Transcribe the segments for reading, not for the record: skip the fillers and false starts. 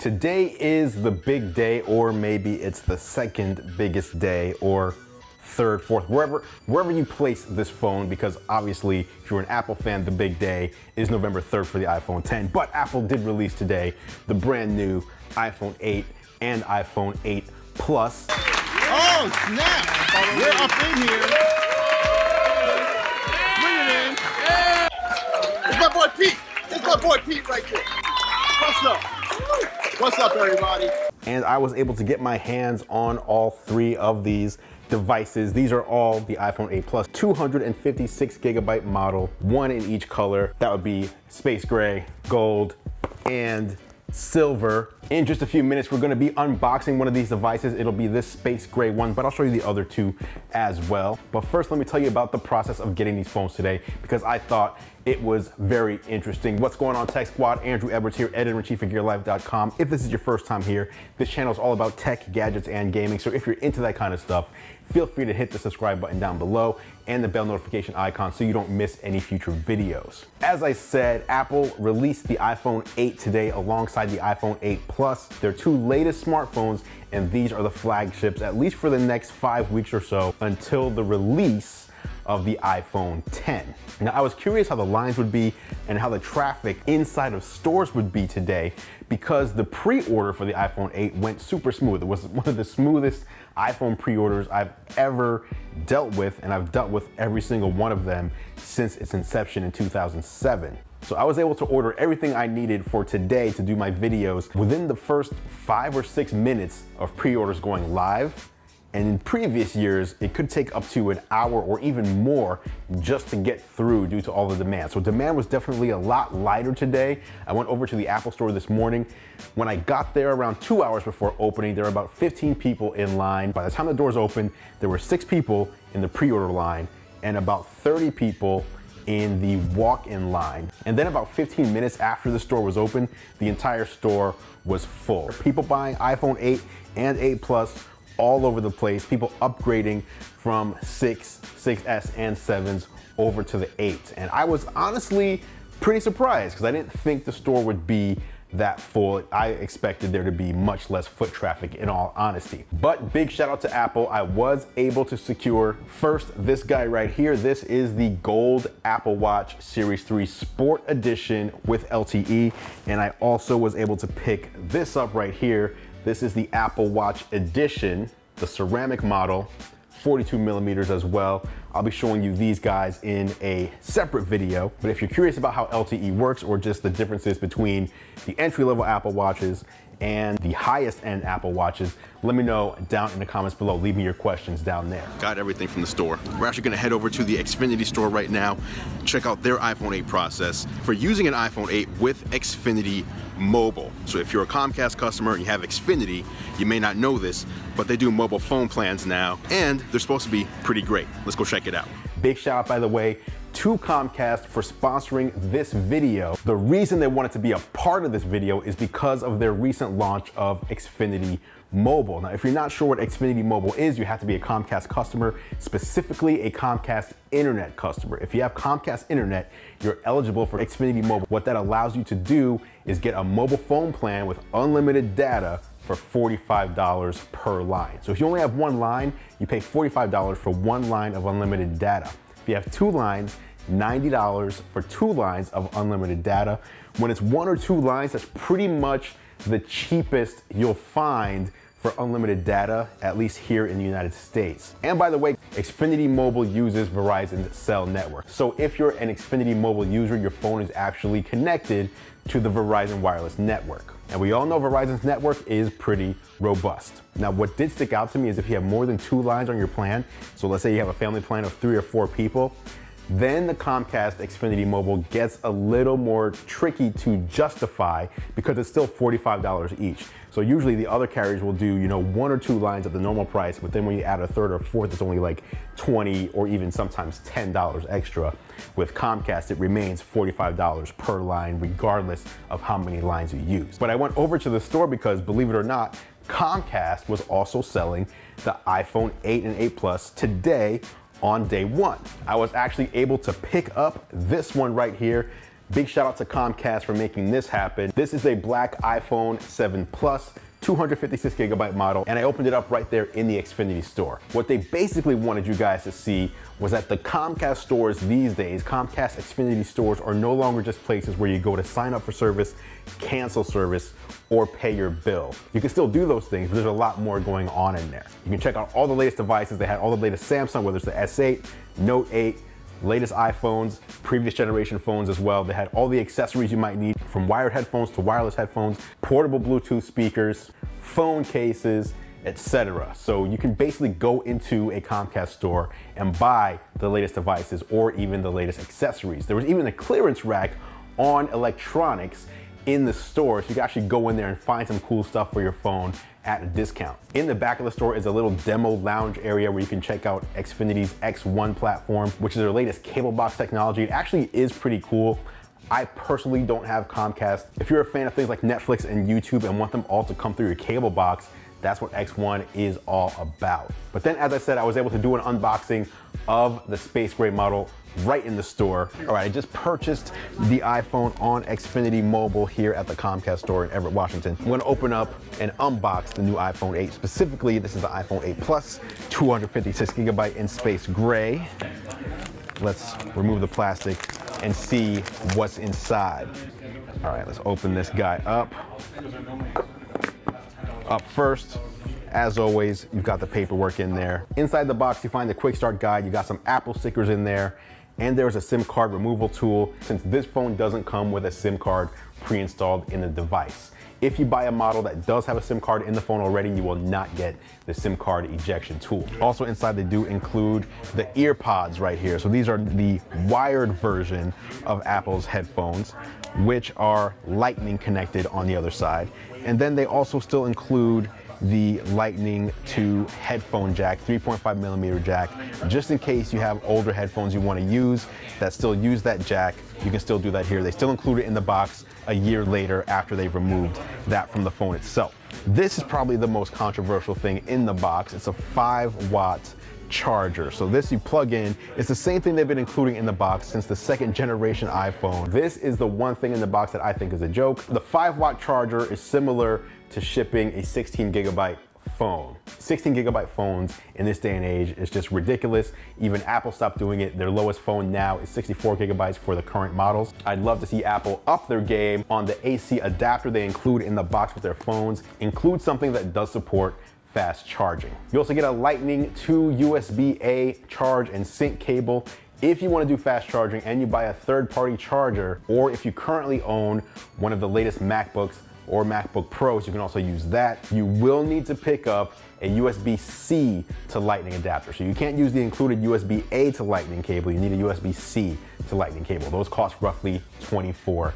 Today is the big day, or maybe it's the second biggest day, or third, fourth, wherever you place this phone, because obviously if you're an Apple fan, the big day is November 3rd for the iPhone 10. But Apple did release today the brand new iPhone 8 and iPhone 8 Plus. Oh snap! We're up in here. Bring it in. Yeah. It's my boy Pete. It's my boy Pete right there. What's up? What's up, everybody? And I was able to get my hands on all three of these devices. These are all the iPhone 8 Plus 256 gigabyte model, one in each color. That would be space gray, gold, and silver. In just a few minutes, we're gonna be unboxing one of these devices. It'll be this space gray one, but I'll show you the other two as well. But first, let me tell you about the process of getting these phones today, because I thought it was very interesting. What's going on, Tech Squad? Andrew Edwards here, editor-in-chief of GearLife.com. If this is your first time here, this channel is all about tech, gadgets, and gaming. So if you're into that kind of stuff, feel free to hit the subscribe button down below and the bell notification icon so you don't miss any future videos. As I said, Apple released the iPhone 8 today alongside the iPhone 8 Plus. Their two latest smartphones, and these are the flagships, at least for the next 5 weeks or so, until the release of the iPhone 10. Now, I was curious how the lines would be and how the traffic inside of stores would be today, because the pre-order for the iPhone 8 went super smooth. It was one of the smoothest iPhone pre-orders I've ever dealt with, and I've dealt with every single one of them since its inception in 2007. So I was able to order everything I needed for today to do my videos within the first 5 or 6 minutes of pre-orders going live. And in previous years, it could take up to an hour or even more just to get through due to all the demand. So demand was definitely a lot lighter today. I went over to the Apple Store this morning. When I got there around 2 hours before opening, there were about 15 people in line. By the time the doors opened, there were 6 people in the pre-order line and about 30 people in the walk-in line. And then about 15 minutes after the store was open, the entire store was full. People buying iPhone 8 and 8 Plus all over the place, people upgrading from 6, 6S, and 7s over to the 8. And I was honestly pretty surprised, because I didn't think the store would be that full. I expected there to be much less foot traffic, in all honesty. But big shout out to Apple. I was able to secure first this guy right here. This is the gold Apple Watch Series 3 Sport Edition with LTE. And I also was able to pick this up right here. This is the Apple Watch Edition, the ceramic model, 42 millimeters as well. I'll be showing you these guys in a separate video. But if you're curious about how LTE works, or just the differences between the entry-level Apple Watches and the highest end Apple Watches, let me know down in the comments below. Leave me your questions down there. Got everything from the store. We're actually gonna head over to the Xfinity Store right now, check out their iPhone 8 process for using an iPhone 8 with Xfinity Mobile. So if you're a Comcast customer and you have Xfinity, you may not know this, but they do mobile phone plans now, and they're supposed to be pretty great. Let's go check it out. Big shout out, by the way, to Comcast for sponsoring this video. The reason they wanted to be a part of this video is because of their recent launch of Xfinity Mobile. Now, if you're not sure what Xfinity Mobile is, you have to be a Comcast customer, specifically a Comcast Internet customer. If you have Comcast Internet, you're eligible for Xfinity Mobile. What that allows you to do is get a mobile phone plan with unlimited data for $45 per line. So if you only have one line, you pay $45 for one line of unlimited data. If you have 2 lines, $90 for 2 lines of unlimited data. When it's 1 or 2 lines, that's pretty much the cheapest you'll find for unlimited data, at least here in the United States. And by the way, Xfinity Mobile uses Verizon's cell network. So if you're an Xfinity Mobile user, your phone is actually connected to the Verizon wireless network. And we all know Verizon's network is pretty robust. Now, what did stick out to me is if you have more than 2 lines on your plan, so let's say you have a family plan of 3 or 4 people, then the Comcast Xfinity Mobile gets a little more tricky to justify, because it's still $45 each. So usually the other carriers will do, 1 or 2 lines at the normal price, but then when you add a 3rd or 4th, it's only like $20 or even sometimes $10 extra. With Comcast, it remains $45 per line, regardless of how many lines you use. But I went over to the store because, believe it or not, Comcast was also selling the iPhone 8 and 8 Plus today on day 1. I was actually able to pick up this one right here, Big shout out to Comcast for making this happen. This is a black iPhone 7 Plus, 256 gigabyte model, and I opened it up right there in the Xfinity Store. What they basically wanted you guys to see was that the Comcast stores these days, Comcast Xfinity stores, are no longer just places where you go to sign up for service, cancel service, or pay your bill. You can still do those things, but there's a lot more going on in there. You can check out all the latest devices. They had all the latest Samsung, whether it's the S8, Note 8, latest iPhones, previous generation phones as well. They had all the accessories you might need, from wired headphones to wireless headphones, portable Bluetooth speakers, phone cases, etc. So you can basically go into a Comcast store and buy the latest devices or even the latest accessories. There was even a clearance rack on electronics in the store, so you can actually go in there and find some cool stuff for your phone at a discount. In the back of the store is a little demo lounge area where you can check out Xfinity's X1 platform, which is their latest cable box technology. It actually is pretty cool. I personally don't have Comcast. If you're a fan of things like Netflix and YouTube and want them all to come through your cable box, that's what X1 is all about. But then, as I said, I was able to do an unboxing of the space gray model right in the store. All right, I just purchased the iPhone on Xfinity Mobile here at the Comcast store in Everett, Washington. I'm gonna open up and unbox the new iPhone 8. Specifically, this is the iPhone 8 Plus, 256 gigabyte in space gray. Let's remove the plastic and see what's inside. All right, let's open this guy up. Up first, as always, you've got the paperwork in there. Inside the box, you find the quick start guide. You got some Apple stickers in there, and there's a SIM card removal tool, since this phone doesn't come with a SIM card pre-installed in the device. If you buy a model that does have a SIM card in the phone already, you will not get the SIM card ejection tool. Also inside, they do include the ear pods right here. So these are the wired version of Apple's headphones, which are lightning connected on the other side. And then they also still include the lightning to headphone jack, 3.5 millimeter jack, just in case you have older headphones you want to use that still use that jack. You can still do that here. They still include it in the box a year later after they've removed that from the phone itself. This is probably the most controversial thing in the box. It's a 5-watt charger. So this you plug in. It's the same thing they've been including in the box since the 2nd generation iPhone. This is the one thing in the box that I think is a joke. The 5-watt charger is similar to shipping a 16 gigabyte phone. 16 gigabyte phones in this day and age is just ridiculous. Even Apple stopped doing it. Their lowest phone now is 64 gigabytes for the current models. I'd love to see Apple up their game on the AC adapter they include in the box with their phones. Include something that does support fast charging. You also get a Lightning to USB-A charge and sync cable if you want to do fast charging and you buy a third-party charger, or if you currently own one of the latest MacBooks or MacBook Pros, you can also use that. You will need to pick up a USB-C to Lightning adapter. So you can't use the included USB-A to Lightning cable, you need a USB-C to Lightning cable. Those cost roughly $24.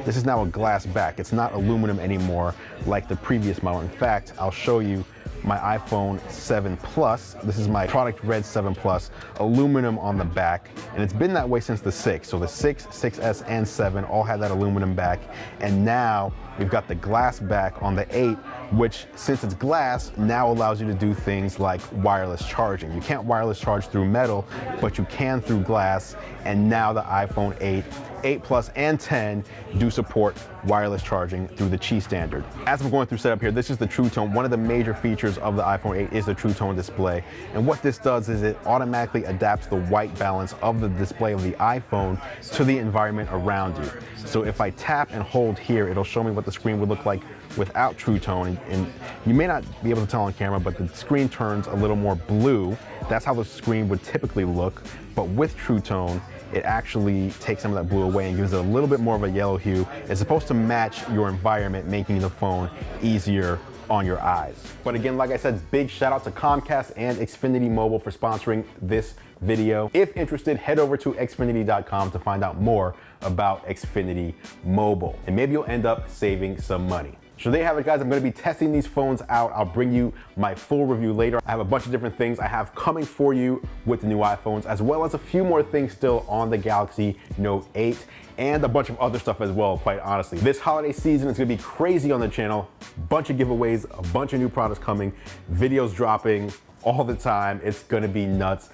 This is now a glass back. It's not aluminum anymore like the previous model. In fact, I'll show you my iPhone 7 Plus. This is my product red 7 Plus, aluminum on the back, and it's been that way since the 6. So the 6, 6S, and 7 all had that aluminum back, and now we've got the glass back on the 8, which, since it's glass, now allows you to do things like wireless charging. You can't wireless charge through metal, but you can through glass, and now the iPhone 8, 8 Plus, and 10 do support wireless charging through the Qi standard. As I'm going through setup here, this is the True Tone. One of the major features of the iPhone 8 is the True Tone display. And what this does is it automatically adapts the white balance of the display of the iPhone to the environment around you. So if I tap and hold here, it'll show me what the screen would look like without True Tone. And you may not be able to tell on camera, but the screen turns a little more blue. That's how the screen would typically look. But with True Tone, it actually takes some of that blue away and gives it a little bit more of a yellow hue. It's supposed to match your environment, making the phone easier on your eyes. But again, like I said, big shout out to Comcast and Xfinity Mobile for sponsoring this video. If interested, head over to xfinity.com to find out more about Xfinity Mobile, and maybe you'll end up saving some money. So there you have it, guys. I'm going to be testing these phones out. I'll bring you my full review later. I have a bunch of different things I have coming for you with the new iPhones, as well as a few more things still on the Galaxy Note 8 and a bunch of other stuff as well, quite honestly. This holiday season is going to be crazy on the channel. Bunch of giveaways, a bunch of new products coming, videos dropping all the time. It's gonna be nuts.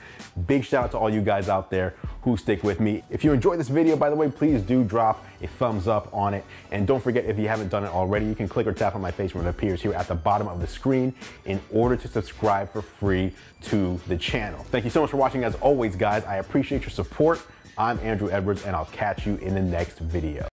Big shout out to all you guys out there who stick with me. If you enjoyed this video, by the way, please do drop a thumbs up on it. And don't forget, if you haven't done it already, you can click or tap on my face when it appears here at the bottom of the screen in order to subscribe for free to the channel. Thank you so much for watching. As always, guys, I appreciate your support. I'm Andrew Edwards, and I'll catch you in the next video.